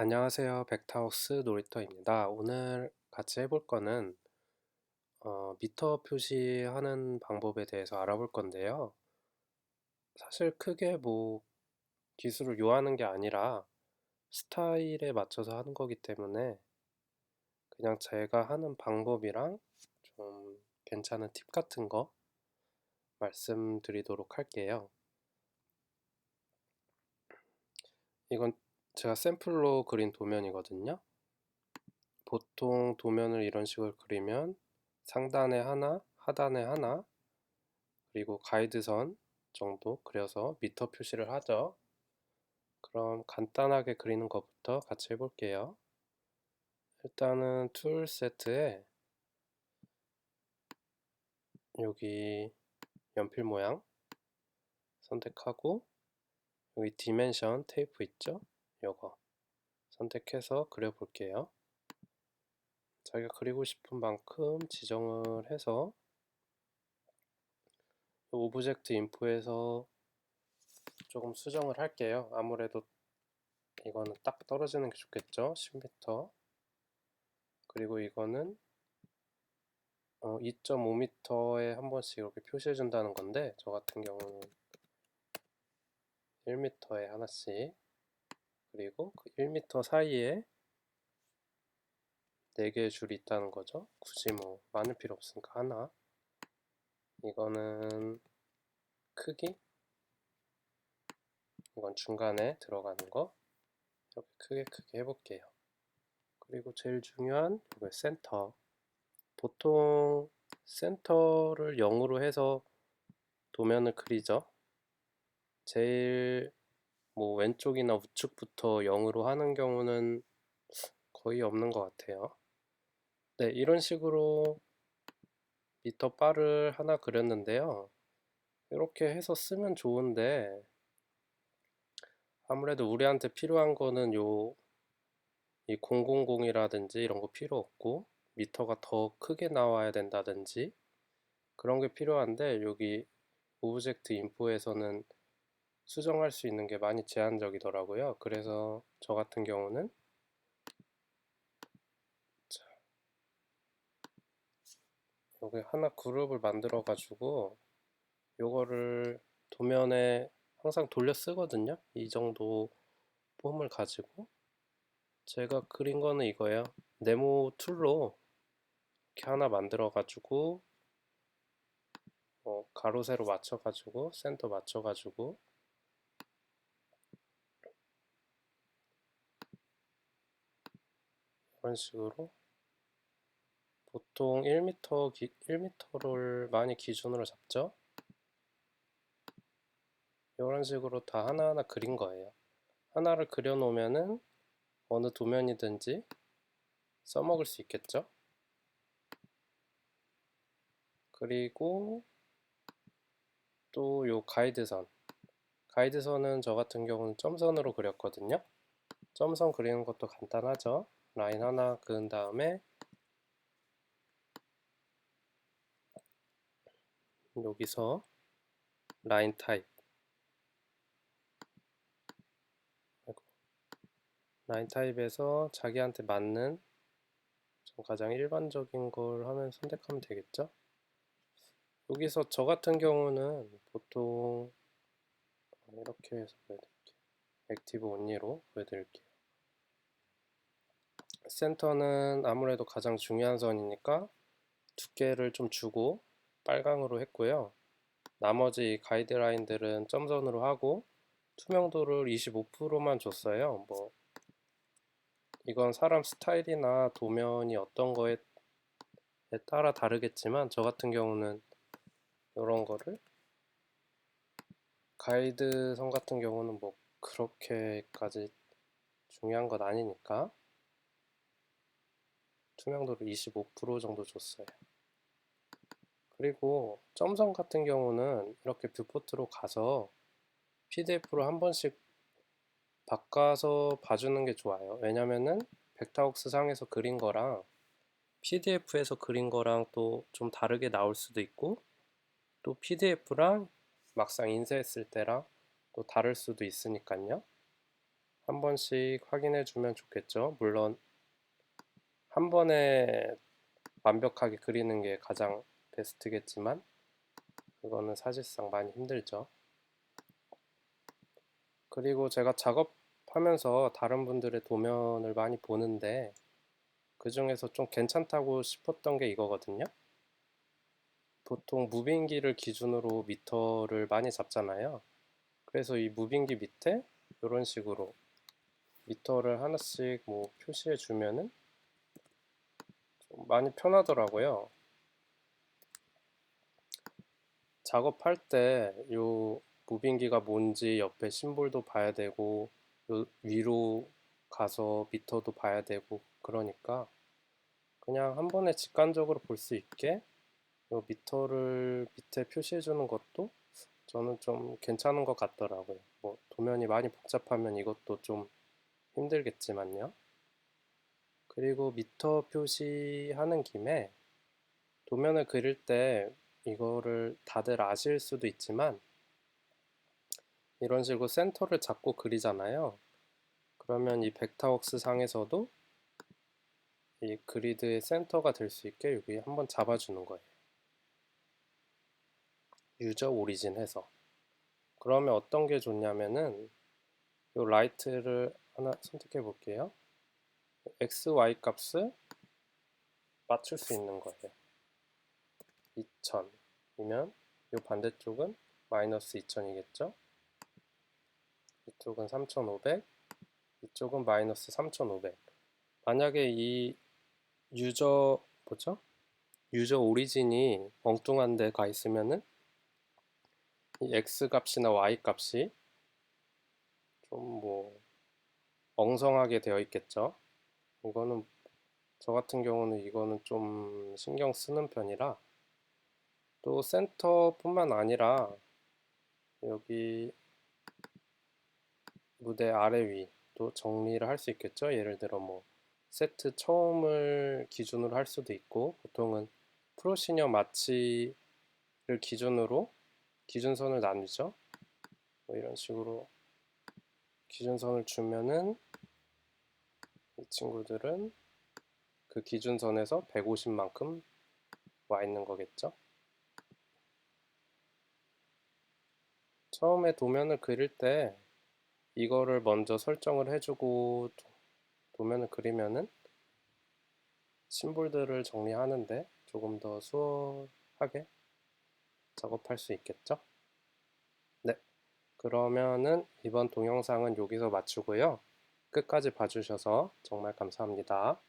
안녕하세요. 벡터하우스 놀이터입니다. 오늘 같이 해볼 거는 미터 표시하는 방법에 대해서 알아볼 건데요. 사실 크게 기술을 요하는 게 아니라 스타일에 맞춰서 하는 거기 때문에 그냥 제가 하는 방법이랑 좀 괜찮은 팁 같은 거 말씀드리도록 할게요. 이건 제가 샘플로 그린 도면이거든요. 보통 도면을 이런 식으로 그리면 상단에 하나, 하단에 하나, 그리고 가이드선 정도 그려서 미터 표시를 하죠. 그럼 간단하게 그리는 것부터 같이 해볼게요. 일단은 툴 세트에 여기 연필 모양 선택하고 여기 디멘션 테이프 있죠? 요거 선택해서 그려볼게요. 자기가 그리고 싶은 만큼 지정을 해서 오브젝트 인포에서 조금 수정을 할게요. 아무래도 이거는 딱 떨어지는 게 좋겠죠? 10m. 그리고 이거는 2.5m에 한 번씩 이렇게 표시해 준다는 건데, 저 같은 경우는 1m에 하나씩, 그리고 그 1m 사이에 4개의 줄이 있다는 거죠. 굳이 많을 필요 없으니까 하나. 이거는 크기, 이건 중간에 들어가는 거. 이렇게 크게 해볼게요. 그리고 제일 중요한 이거 센터. 보통 센터를 0으로 해서 도면을 그리죠. 제일 왼쪽이나 우측부터 0으로 하는 경우는 거의 없는 것 같아요. 네, 이런 식으로 미터 바를 하나 그렸는데요. 이렇게 해서 쓰면 좋은데 아무래도 우리한테 필요한 거는 이 000이라든지 이런 거 필요 없고 미터가 더 크게 나와야 된다든지 그런 게 필요한데 여기 오브젝트 인포에서는 수정할 수 있는 게 많이 제한적이더라고요. 그래서 저 같은 경우는 여기 하나 그룹을 만들어 가지고 요거를 도면에 항상 돌려 쓰거든요. 이 정도 폼을 가지고 제가 그린 거는 이거예요. 네모 툴로 이렇게 하나 만들어 가지고 가로 세로 맞춰 가지고 센터 맞춰 가지고 이런 식으로 보통 1m를 많이 기준으로 잡죠. 이런 식으로 다 하나하나 그린 거예요. 하나를 그려 놓으면은 어느 도면이든지 써먹을 수 있겠죠. 그리고 또 요 가이드선은 저 같은 경우는 점선으로 그렸거든요. 점선 그리는 것도 간단하죠. 라인 하나 그은 다음에 여기서 라인 타입 라인 타입에서 자기한테 맞는 가장 일반적인 걸 하면 선택하면 되겠죠. 여기서 저 같은 경우는 보통 이렇게 해서 보여드릴게요. 액티브 온리로 보여드릴게요. 센터는 아무래도 가장 중요한 선이니까 두께를 좀 주고 빨강으로 했고요. 나머지 가이드라인들은 점선으로 하고 투명도를 25%만 줬어요. 이건 사람 스타일이나 도면이 어떤 거에 따라 다르겠지만 저 같은 경우는 이런 거를 가이드선 같은 경우는 그렇게까지 중요한 건 아니니까 투명도를 25% 정도 줬어요. 그리고 점선 같은 경우는 이렇게 뷰포트로 가서 PDF로 한 번씩 바꿔서 봐주는 게 좋아요. 왜냐면은 벡터웍스 상에서 그린 거랑 PDF에서 그린 거랑 또 좀 다르게 나올 수도 있고 또 PDF랑 막상 인쇄했을 때랑 또 다를 수도 있으니까요. 한 번씩 확인해 주면 좋겠죠. 물론 한 번에 완벽하게 그리는 게 가장 베스트겠지만 그거는 사실상 많이 힘들죠. 그리고 제가 작업하면서 다른 분들의 도면을 많이 보는데 그 중에서 좀 괜찮다고 싶었던 게 이거거든요. 보통 무빙기를 기준으로 미터를 많이 잡잖아요. 그래서 이 무빙기 밑에 이런 식으로 미터를 하나씩 뭐 표시해 주면은 좀 많이 편하더라고요. 작업할 때 요 무빙기가 뭔지 옆에 심볼도 봐야 되고 요 위로 가서 미터도 봐야 되고 그러니까 그냥 한 번에 직관적으로 볼 수 있게 요 미터를 밑에 표시해 주는 것도 저는 좀 괜찮은 것 같더라고요. 뭐 도면이 많이 복잡하면 이것도 좀 힘들겠지만요. 그리고 미터 표시하는 김에 도면을 그릴 때 이거를 다들 아실 수도 있지만 이런 식으로 센터를 잡고 그리잖아요. 그러면 이 벡터웍스 상에서도 이 그리드의 센터가 될 수 있게 여기 한번 잡아주는 거예요. 유저 오리진 해서. 그러면 어떤 게 좋냐면은 이 라이트를 하나 선택해 볼게요. x, y 값을 맞출 수 있는 거예요. 2000이면 이 반대쪽은 마이너스 2000이겠죠? 이쪽은 3500, 이쪽은 마이너스 3500. 만약에 이 유저 뭐죠? 유저 오리진이 엉뚱한 데 가 있으면은 이 x 값이나 y 값이 좀 뭐 엉성하게 되어 있겠죠. 이거는 저 같은 경우는 이거는 좀 신경 쓰는 편이라 또 센터뿐만 아니라 여기 무대 아래 위도 정리를 할 수 있겠죠. 예를 들어 뭐 세트 처음을 기준으로 할 수도 있고 보통은 프로시니어 마치를 기준으로 기준선을 나누죠. 뭐 이런 식으로 기준선을 주면은 이 친구들은 그 기준선에서 150만큼 와 있는 거겠죠. 처음에 도면을 그릴 때 이거를 먼저 설정을 해주고 도면을 그리면은 심볼들을 정리하는데 조금 더 수월하게 작업할 수 있겠죠? 네, 그러면은 이번 동영상은 여기서 마치고요. 끝까지 봐주셔서 정말 감사합니다.